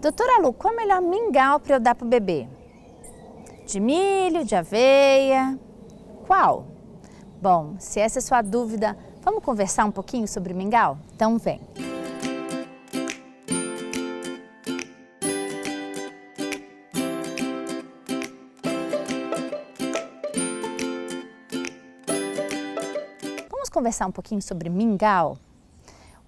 Doutora Lu, qual é o melhor mingau para eu dar para o bebê? De milho, de aveia? Qual? Bom, se essa é a sua dúvida, vamos conversar um pouquinho sobre mingau? Então vem! Vamos conversar um pouquinho sobre mingau?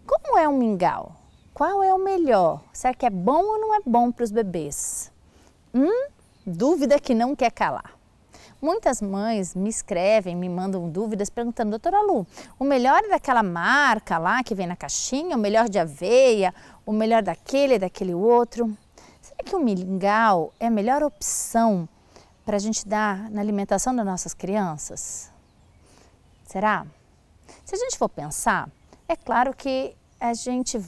Como é um mingau? Qual é o melhor? Será que é bom ou não é bom para os bebês? Dúvida que não quer calar. Muitas mães me escrevem, me mandam dúvidas perguntando: doutora Lu, o melhor é daquela marca lá que vem na caixinha, o melhor de aveia, o melhor daquele outro? Será que o mingau é a melhor opção para a gente dar na alimentação das nossas crianças? Será? Se a gente for pensar, é claro que a gente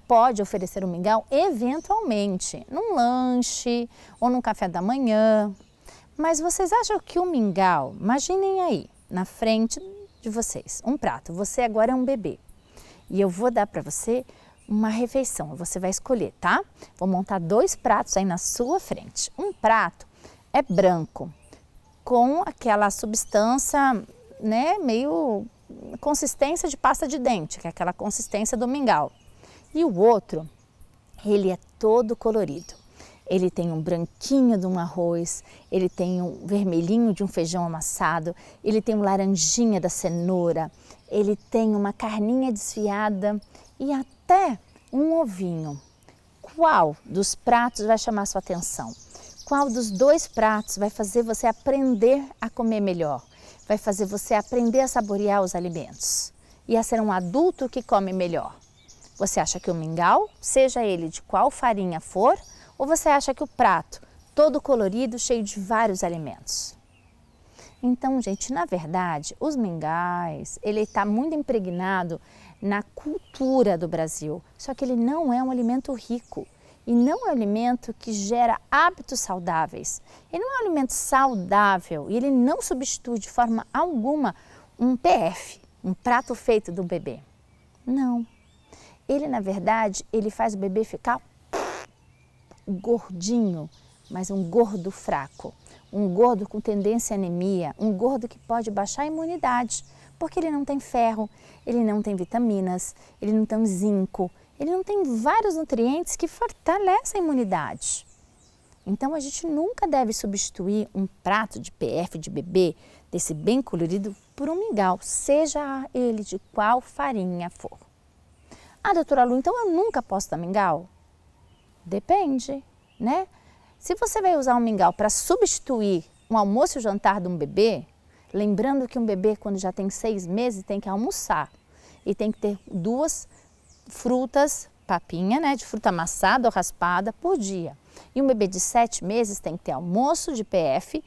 pode oferecer o mingau eventualmente, num lanche ou num café da manhã. Mas vocês acham que o mingau, imaginem aí, na frente de vocês, um prato, você agora é um bebê. E eu vou dar para você uma refeição, você vai escolher, tá? Vou montar 2 pratos aí na sua frente. Um prato é branco, com aquela substância, né, meio consistência de pasta de dente, que é aquela consistência do mingau. E o outro, ele é todo colorido. Ele tem um branquinho de um arroz, ele tem um vermelhinho de um feijão amassado, ele tem um laranjinha da cenoura, ele tem uma carninha desfiada e até um ovinho. Qual dos pratos vai chamar sua atenção? Qual dos 2 pratos vai fazer você aprender a comer melhor? Vai fazer você aprender a saborear os alimentos e a ser um adulto que come melhor? Você acha que o mingau, seja ele de qual farinha for, ou você acha que o prato, todo colorido, cheio de vários alimentos? Então, gente, na verdade, os mingais, ele está muito impregnado na cultura do Brasil, só que ele não é um alimento rico. E não é um alimento que gera hábitos saudáveis. Ele não é um alimento saudável e ele não substitui de forma alguma um PF, um prato feito do bebê. Não. Ele, na verdade, ele faz o bebê ficar gordinho, mas um gordo fraco. Um gordo com tendência à anemia, um gordo que pode baixar a imunidade, porque ele não tem ferro, ele não tem vitaminas, ele não tem zinco, ele não tem vários nutrientes que fortalecem a imunidade. Então a gente nunca deve substituir um prato de PF de bebê, desse bem colorido, por um mingau, seja ele de qual farinha for. Ah, doutora Lu, então eu nunca posso dar mingau? Depende, né? Se você vai usar um mingau para substituir um almoço e jantar de um bebê, lembrando que um bebê quando já tem 6 meses tem que almoçar e tem que ter 2 frutas, papinha, né, de fruta amassada ou raspada por dia. E um bebê de 7 meses tem que ter almoço de PF,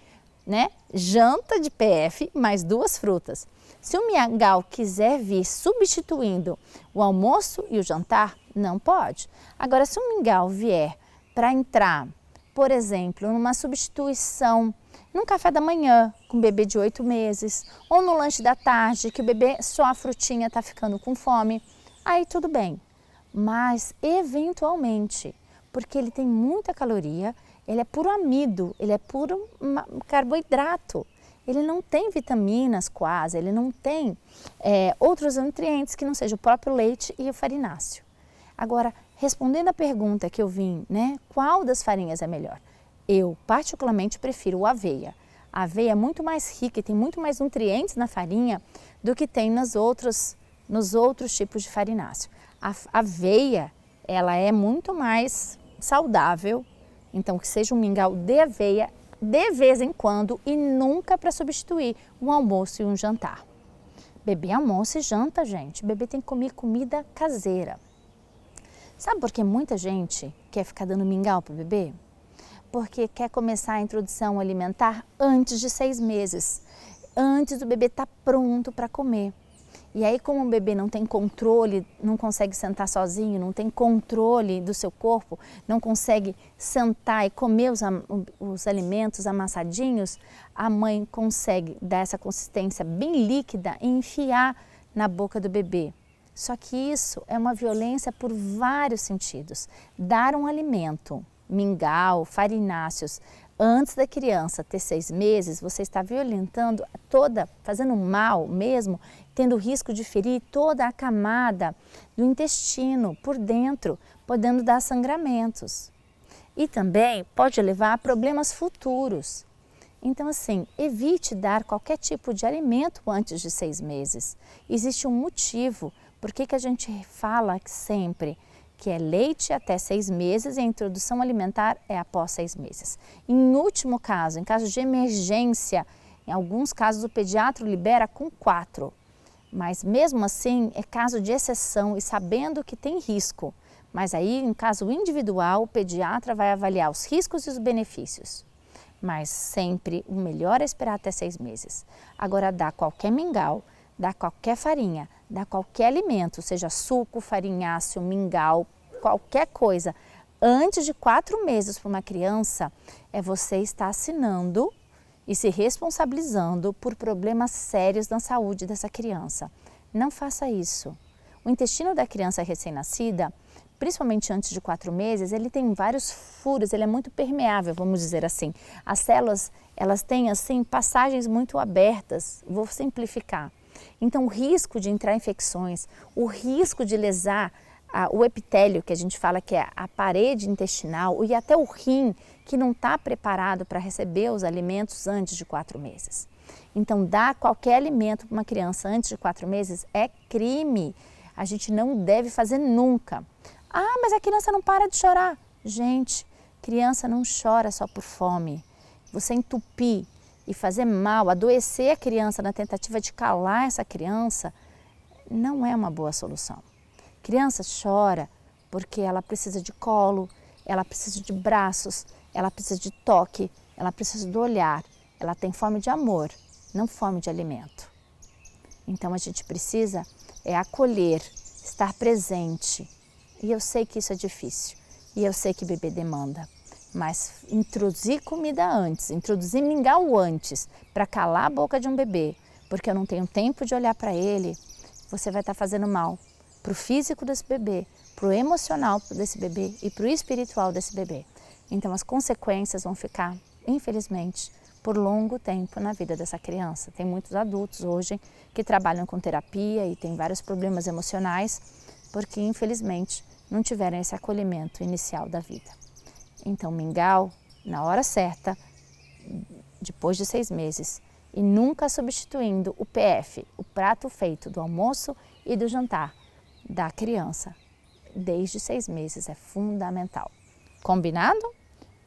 né, janta de PF, mais 2 frutas. Se o mingau quiser vir substituindo o almoço e o jantar, não pode. Agora, se o mingau vier para entrar, por exemplo, numa substituição, num café da manhã com um bebê de 8 meses, ou no lanche da tarde, que o bebê só a frutinha está ficando com fome, aí tudo bem, mas eventualmente, porque ele tem muita caloria, ele é puro amido, ele é puro carboidrato, ele não tem vitaminas quase, ele não tem outros nutrientes que não seja o próprio leite e o farináceo. Agora, respondendo a pergunta que eu vim, né, qual das farinhas é melhor? Eu particularmente prefiro o aveia. A aveia é muito mais rica e tem muito mais nutrientes na farinha do que tem nos outros tipos de farináceo. A aveia, ela é muito mais saudável, então que seja um mingau de aveia de vez em quando e nunca para substituir um almoço e um jantar. Bebê almoça e janta, gente. Bebê tem que comer comida caseira. Sabe por que muita gente quer ficar dando mingau para o bebê? Porque quer começar a introdução alimentar antes de 6 meses, antes do bebê estar pronto para comer. E aí, como o bebê não tem controle, não consegue sentar sozinho, não tem controle do seu corpo, não consegue sentar e comer os alimentos amassadinhos, a mãe consegue dar essa consistência bem líquida e enfiar na boca do bebê. Só que isso é uma violência por vários sentidos. Dar um alimento, mingau, farináceos, antes da criança ter 6 meses, você está violentando fazendo mal mesmo, tendo risco de ferir toda a camada do intestino por dentro, podendo dar sangramentos. E também pode levar a problemas futuros. Então, assim, evite dar qualquer tipo de alimento antes de 6 meses. Existe um motivo por que a gente fala sempre que é leite até 6 meses e a introdução alimentar é após 6 meses. Em último caso, em caso de emergência, em alguns casos o pediatra libera com 4. Mas mesmo assim é caso de exceção e sabendo que tem risco. Mas aí, em caso individual, o pediatra vai avaliar os riscos e os benefícios. Mas sempre o melhor é esperar até 6 meses. Agora, dá qualquer mingau, dá qualquer farinha, dá qualquer alimento, seja suco, farinháceo, mingau, qualquer coisa, antes de 4 meses para uma criança, você estar assinando e se responsabilizando por problemas sérios na saúde dessa criança. Não faça isso. O intestino da criança recém-nascida, principalmente antes de 4 meses, ele tem vários furos, ele é muito permeável, vamos dizer assim. As células, elas têm assim passagens muito abertas, vou simplificar. Então o risco de entrar infecções, o risco de lesar o epitélio, que a gente fala que é a parede intestinal, e até o rim, que não está preparado para receber os alimentos antes de 4 meses. Então, dar qualquer alimento para uma criança antes de 4 meses é crime. A gente não deve fazer nunca. Ah, mas a criança não para de chorar. Gente, criança não chora só por fome. Você entupir e fazer mal, adoecer a criança na tentativa de calar essa criança, não é uma boa solução. Criança chora porque ela precisa de colo, ela precisa de braços, ela precisa de toque, ela precisa do olhar, ela tem fome de amor, não fome de alimento. Então a gente precisa acolher, estar presente. E eu sei que isso é difícil, e eu sei que bebê demanda. Mas introduzir comida antes, introduzir mingau antes, para calar a boca de um bebê, porque eu não tenho tempo de olhar para ele, você vai estar fazendo mal para o físico desse bebê, para o emocional desse bebê e para o espiritual desse bebê. Então as consequências vão ficar, infelizmente, por longo tempo na vida dessa criança. Tem muitos adultos hoje que trabalham com terapia e têm vários problemas emocionais porque, infelizmente, não tiveram esse acolhimento inicial da vida. Então, mingau, na hora certa, depois de 6 meses, e nunca substituindo o PF, o prato feito do almoço e do jantar da criança, desde 6 meses, é fundamental. Combinado?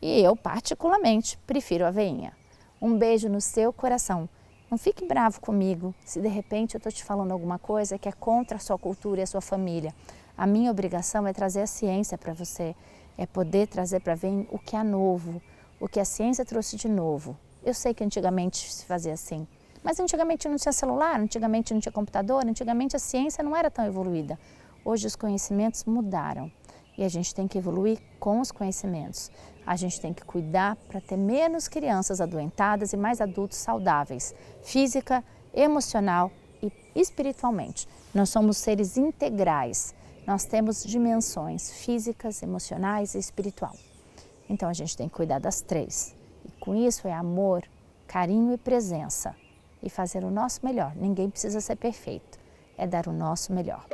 E eu, particularmente, prefiro a aveinha. Um beijo no seu coração. Não fique bravo comigo se de repente eu estou te falando alguma coisa que é contra a sua cultura e a sua família. A minha obrigação é trazer a ciência para você, é poder trazer para ver o que é novo, o que a ciência trouxe de novo. Eu sei que antigamente se fazia assim, mas antigamente não tinha celular, antigamente não tinha computador, antigamente a ciência não era tão evoluída. Hoje os conhecimentos mudaram e a gente tem que evoluir com os conhecimentos. A gente tem que cuidar para ter menos crianças adoentadas e mais adultos saudáveis, física, emocional e espiritualmente. Nós somos seres integrais, nós temos dimensões físicas, emocionais e espiritual. Então a gente tem que cuidar das 3. E com isso é amor, carinho e presença. E fazer o nosso melhor. Ninguém precisa ser perfeito, é dar o nosso melhor.